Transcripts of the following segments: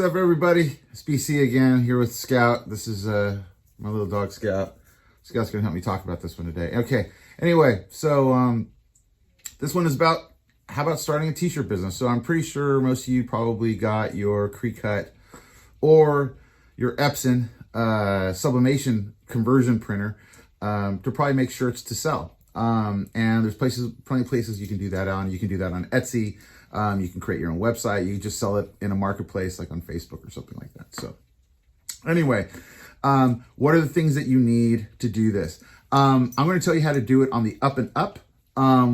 up, everybody? It's BC again, here with Scout. This is my little dog, Scout. Scout's going to help me talk about this one today. Okay, anyway, so this one is about, how about starting a t-shirt business? So I'm pretty sure most of you probably got your Cut or your Epson sublimation conversion printer to probably make shirts to sell. And there's plenty of places you can do that on. You can do that on Etsy. You can create your own website. You can just sell it in a marketplace like on Facebook or something like that. So anyway, what are the things that you need to do this? I'm going to tell you how to do it on the up and up,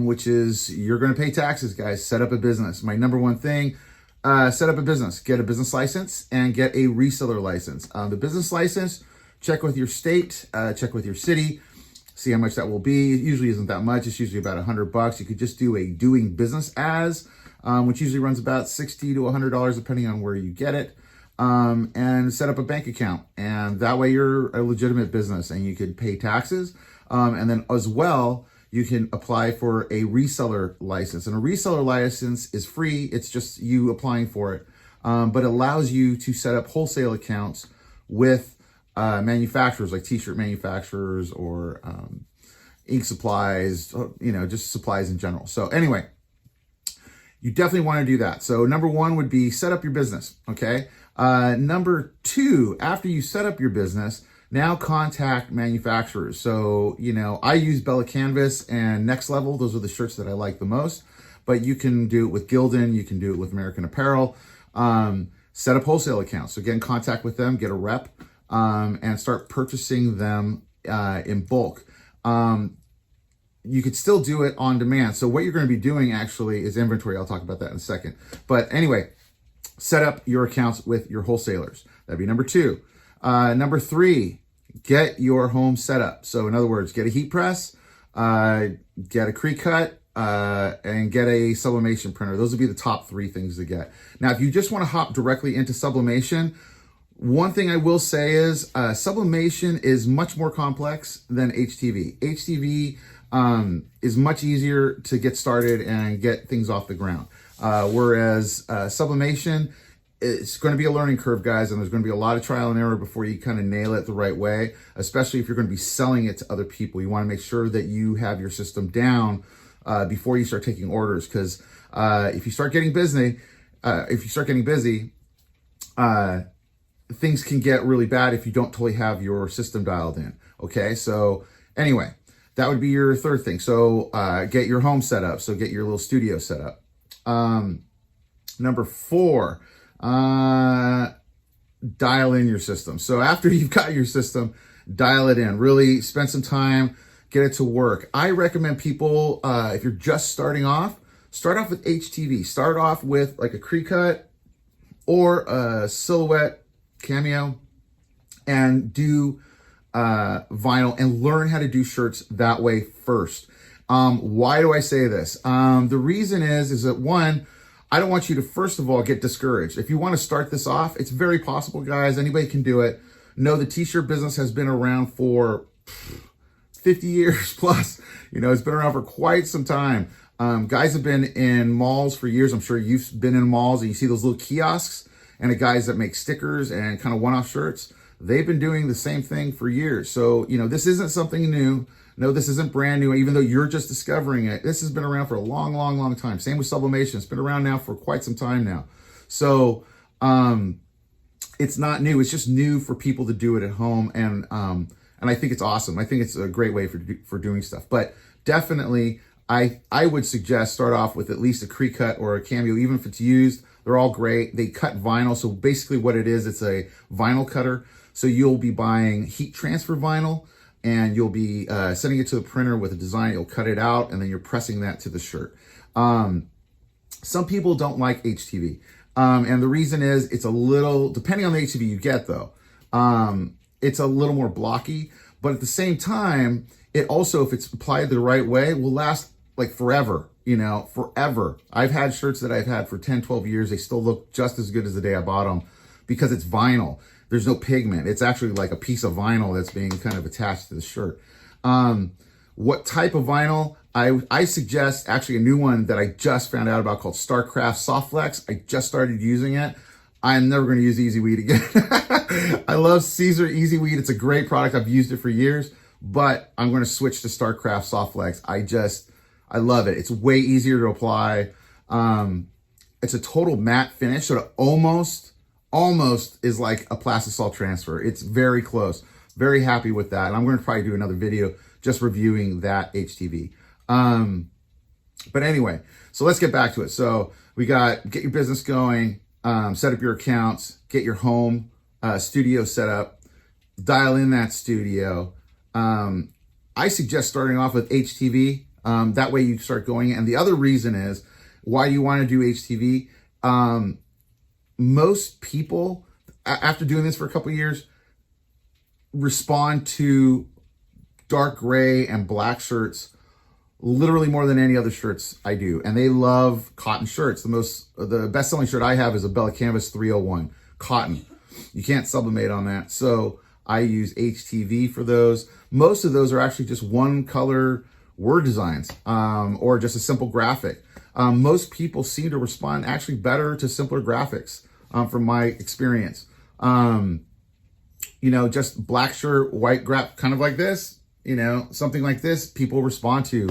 which is you're going to pay taxes, guys. Set up a business. My number one thing, set up a business. Get a business license and get a reseller license. The business license, check with your state, check with your city, see how much that will be. It usually isn't that much. It's usually about $100. You could just do a doing business as, which usually runs about $60 to $100 depending on where you get it, and set up a bank account. And that way you're a legitimate business and you could pay taxes. And then as well, you can apply for a reseller license. And a reseller license is free. It's just you applying for it, but allows you to set up wholesale accounts with manufacturers like t-shirt manufacturers or ink supplies, just supplies in general. So anyway, you definitely want to do that. So number one would be set up your business, okay? Number two, after you set up your business, now contact manufacturers. So, I use Bella Canvas and Next Level. Those are the shirts that I like the most, but you can do it with Gildan. You can do it with American Apparel. Set up wholesale accounts. So get in contact with them, get a rep, and start purchasing them in bulk. You could still do it on demand. So what you're going to be doing actually is inventory. I'll talk about that in a second. But anyway, set up your accounts with your wholesalers. That'd be number two. Number three, get your home set up. So in other words, get a heat press, get a Cut, and get a sublimation printer. Those would be the top three things to get. Now, if you just want to hop directly into sublimation, one thing I will say is sublimation is much more complex than HTV. HTV is much easier to get started and get things off the ground. Whereas sublimation, it's going to be a learning curve, guys, and there's going to be a lot of trial and error before you kind of nail it the right way, especially if you're going to be selling it to other people. You want to make sure that you have your system down before you start taking orders, because if you start getting busy, things can get really bad if you don't totally have your system dialed in. Okay, so anyway, that would be your third thing. So get your home set up. So get your little studio set up. Number four, dial in your system. So after you've got your system, dial it in. Really spend some time, get it to work. I recommend people, if you're just starting off, start off with HTV. Start off with like a Cut or a Silhouette Cameo and do vinyl and learn how to do shirts that way first. Why do I say this? The reason is that one, I don't want you to, first of all, get discouraged. If you want to start this off, it's very possible, guys. Anybody can do it. No, the t-shirt business has been around for 50 years plus. It's been around for quite some time. Guys have been in malls for years. I'm sure you've been in malls and you see those little kiosks and the guys that make stickers and kind of one-off shirts. They've been doing the same thing for years. So, this isn't something new. No, this isn't brand new, even though you're just discovering it. This has been around for a long, long, long time. Same with sublimation. It's been around now for quite some time now. So it's not new. It's just new for people to do it at home. And I think it's awesome. I think it's a great way for doing stuff. But definitely, I would suggest start off with at least a Cut or a Cameo, even if it's used. They're all great. They cut vinyl. So basically what it is, it's a vinyl cutter. So you'll be buying heat transfer vinyl, and you'll be sending it to the printer with a design. You'll cut it out, and then you're pressing that to the shirt. Some people don't like HTV. And the reason is it's a little, depending on the HTV you get though, it's a little more blocky. But at the same time, it also, if it's applied the right way, will last like forever, forever. I've had shirts that I've had for 10, 12 years. They still look just as good as the day I bought them because it's vinyl. There's no pigment. It's actually like a piece of vinyl that's being kind of attached to the shirt. What type of vinyl? I suggest actually a new one that I just found out about called StarCraft Soft Flex. I just started using it. I'm never going to use Easy Weed again. I love Caesar Easy Weed. It's a great product. I've used it for years, but I'm going to switch to StarCraft Soft Flex. I love it. It's way easier to apply. It's a total matte finish, so it almost is like a plastisol transfer. It's very close. Very happy with that. And I'm going to probably do another video just reviewing that HTV. But anyway, so let's get back to it. So we got get your business going, set up your accounts, get your home studio set up, dial in that studio. I suggest starting off with HTV. That way you start going. And the other reason is why you want to do HTV. Most people, after doing this for a couple of years, respond to dark gray and black shirts literally more than any other shirts I do. And they love cotton shirts. The best-selling shirt I have is a Bella Canvas 301, cotton. You can't sublimate on that. So I use HTV for those. Most of those are actually just one color word designs, or just a simple graphic. Most people seem to respond actually better to simpler graphics, from my experience. Just black shirt, white graph, kind of like this, something like this, people respond to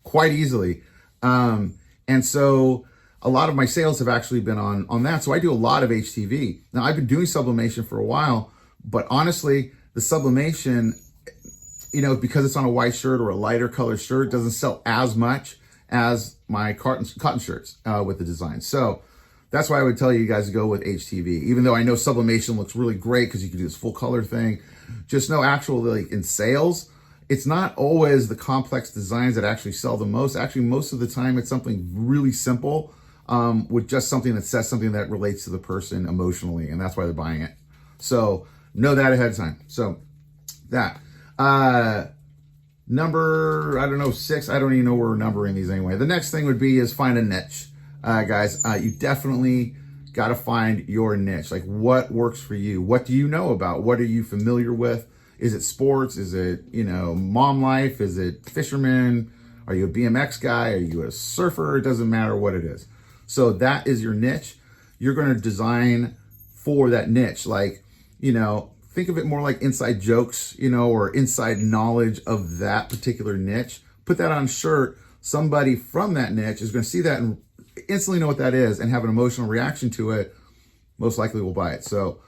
quite easily. And so a lot of my sales have actually been on that. So I do a lot of HTV. Now I've been doing sublimation for a while, but honestly, the sublimation, because it's on a white shirt or a lighter colored shirt, doesn't sell as much as my cotton shirts with the design. So that's why I would tell you guys to go with HTV. Even though I know sublimation looks really great because you can do this full color thing, just know actually in sales, it's not always the complex designs that actually sell the most. Actually, most of the time it's something really simple with just something that says something that relates to the person emotionally, and that's why they're buying it. So know that ahead of time. So that. Number, I don't know, 6. I don't even know where we're numbering these anyway. The next thing would be is find a niche. Guys, you definitely got to find your niche. Like what works for you? What do you know about? What are you familiar with? Is it sports? Is it, mom life? Is it fisherman? Are you a BMX guy? Are you a surfer? It doesn't matter what it is. So that is your niche. You're going to design for that niche. Like, think of it more like inside jokes, or inside knowledge of that particular niche. Put that on a shirt. Somebody from that niche is going to see that and instantly know what that is and have an emotional reaction to it. Most likely will buy it. So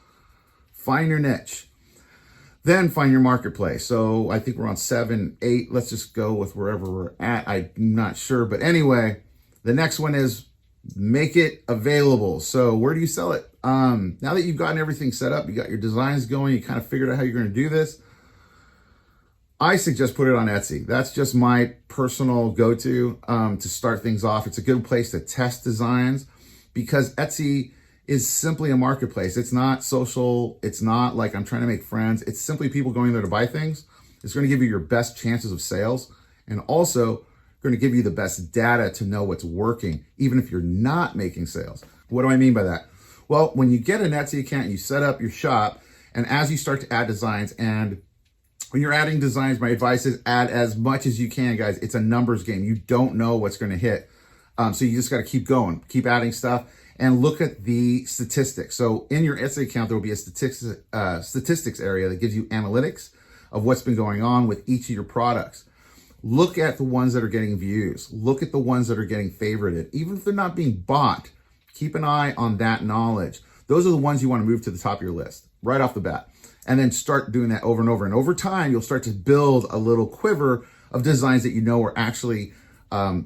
find your niche. Then find your marketplace. So I think we're on 7, 8. Let's just go with wherever we're at. I'm not sure. But anyway, the next one is make it available. So where do you sell it? Now that you've gotten everything set up, you got your designs going, you kind of figured out how you're going to do this, I suggest put it on Etsy. That's just my personal go-to to start things off. It's a good place to test designs because Etsy is simply a marketplace. It's not social. It's not like I'm trying to make friends. It's simply people going there to buy things. It's going to give you your best chances of sales and also going to give you the best data to know what's working, even if you're not making sales. What do I mean by that? Well, when you get an Etsy account, you set up your shop, and as you start to add designs, and when you're adding designs, my advice is add as much as you can, guys. It's a numbers game. You don't know what's going to hit. So you just got to keep going, keep adding stuff, and look at the statistics. So in your Etsy account, there will be a statistics area that gives you analytics of what's been going on with each of your products. Look at the ones that are getting views. Look at the ones that are getting favorited. Even if they're not being bought, keep an eye on that knowledge. Those are the ones you want to move to the top of your list right off the bat. And then start doing that over and over. And over time, you'll start to build a little quiver of designs that you know are actually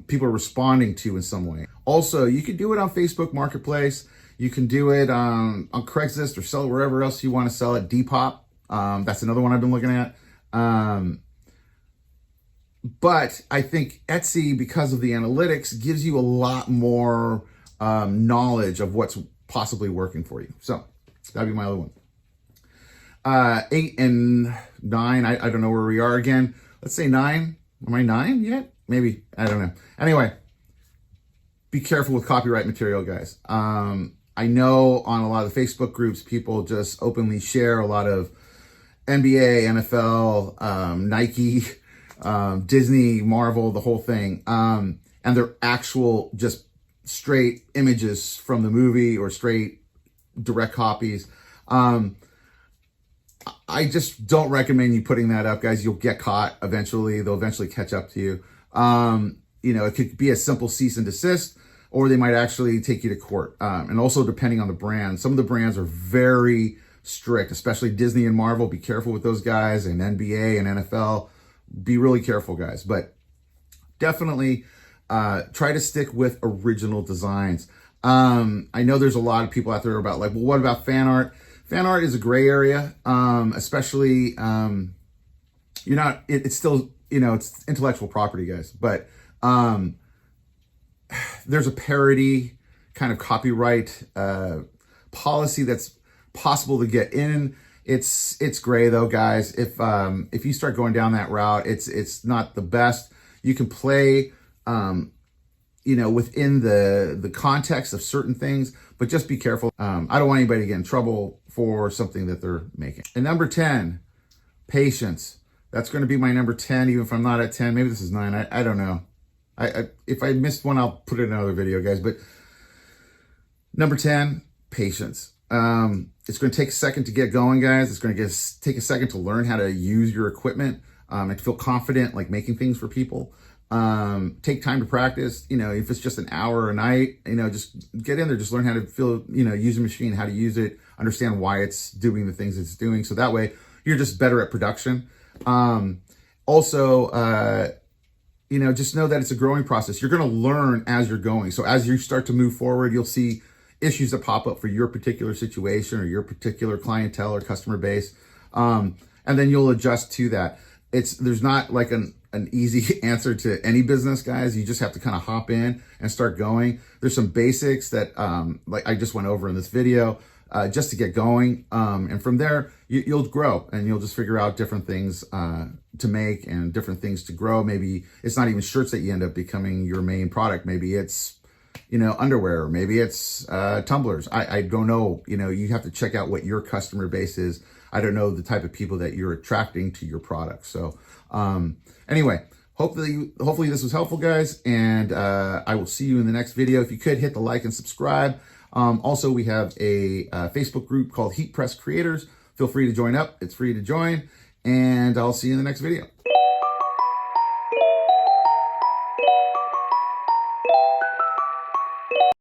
people are responding to in some way. Also, you can do it on Facebook Marketplace. You can do it on Craigslist or sell it wherever else you want to sell it. Depop, that's another one I've been looking at. But I think Etsy, because of the analytics, gives you a lot more knowledge of what's possibly working for you. So that'd be my other one. 8 and 9, I don't know where we are again. Let's say 9. Am I 9 yet? Maybe, I don't know. Anyway, be careful with copyright material, guys. I know on a lot of the Facebook groups, people just openly share a lot of NBA, NFL, Nike, Disney, Marvel, the whole thing. And they're actual just straight images from the movie or straight direct copies. I just don't recommend you putting that up, guys. You'll get caught eventually. They'll eventually catch up to you. You know, it could be a simple cease and desist, or they might actually take you to court. And also depending on the brand. Some of the brands are very strict, especially Disney and Marvel. Be careful with those guys, and NBA and NFL. Be really careful, guys. But definitely try to stick with original designs. I know there's a lot of people out there about like, well, what about fan art? Fan art is a gray area, especially, it's still, you know, it's intellectual property, guys, but there's a parody kind of copyright policy that's possible to get in. It's gray though, guys. If you start going down that route, it's not the best. You can play, you know, within the context of certain things, but just be careful. I don't want anybody to get in trouble for something that they're making. And number 10, patience. That's going to be my number 10, even if I'm not at 10. Maybe this is 9. I don't know. If I missed one, I'll put it in another video, guys. But number 10, patience. It's going to take a second to get going, guys. It's going to take a second to learn how to use your equipment and to feel confident, like making things for people. Take time to practice. You know, if it's just an hour a night, you know, just get in there, just learn how to feel, you know, use a machine, how to use it, understand why it's doing the things it's doing. So that way you're just better at production. Also, you know, just know that it's a growing process. You're going to learn as you're going. So as you start to move forward, you'll see issues that pop up for your particular situation or your particular clientele or customer base. And then you'll adjust to that. There's not like an easy answer to any business, guys. You just have to kind of hop in and start going. There's some basics that like I just went over in this video just to get going. And from there, you'll grow and you'll just figure out different things to make and different things to grow. Maybe it's not even shirts that you end up becoming your main product. Maybe it's, you know, underwear, or maybe it's tumblers. I don't know. You know, you have to check out what your customer base is. I don't know the type of people that you're attracting to your product. So anyway, hopefully this was helpful, guys. And I will see you in the next video. If you could hit the like and subscribe. Also, we have a Facebook group called Heat Press Creators. Feel free to join up. It's free to join. And I'll see you in the next video.